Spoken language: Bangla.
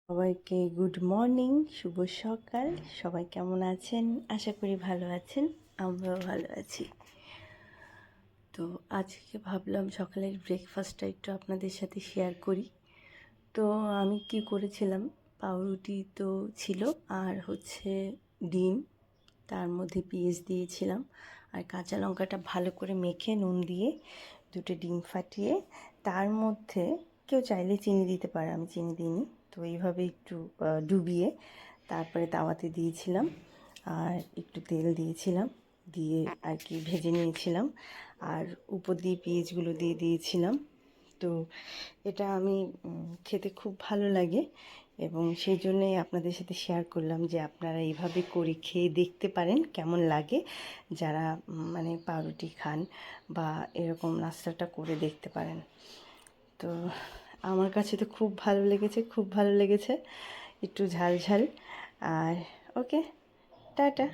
সবাইকে গুড মর্নিং, শুভ সকাল। সবাই কেমন আছেন? আশা করি ভালো আছেন, আমরাও ভালো আছি। তো আজকে ভাবলাম সকালের ব্রেকফাস্টটা একটু আপনাদের সাথে শেয়ার করি। তো আমি কি করেছিলাম, পাউরুটি তো ছিল আর ডিম, তার মধ্যে পেঁয়াজ দিয়েছিলাম আর কাঁচা লঙ্কাটা ভালো করে মেখে নুন দিয়ে দুটো ডিম ফাটিয়ে তার মধ্যে কেউ চাইলে চিনি দিতে পারে, আমি চিনি দিইনি। তো এইভাবে একটু ডুবিয়ে তারপরে তাওয়াতে দিয়েছিলাম আর একটু তেল দিয়েছিলাম, দিয়ে আর কি ভেজে নিয়েছিলাম আর উপর দিয়ে পেঁয়াজগুলো দিয়ে দিয়েছিলাম। তো এটা আমি খেতে খুব ভালো লাগে এবং সেই জন্যই আপনাদের সাথে শেয়ার করলাম যে আপনারা এইভাবে করে খেয়ে দেখতে পারেন কেমন লাগে। যারা মানে পাউরুটি খান বা এরকম নাস্তাটা করে দেখতে পারেন। তো আমার কাছে তো খুব ভালো লেগেছে, খুব ভালো লেগেছে, একটু ঝাল ঝাল। আর ওকে, টাটা।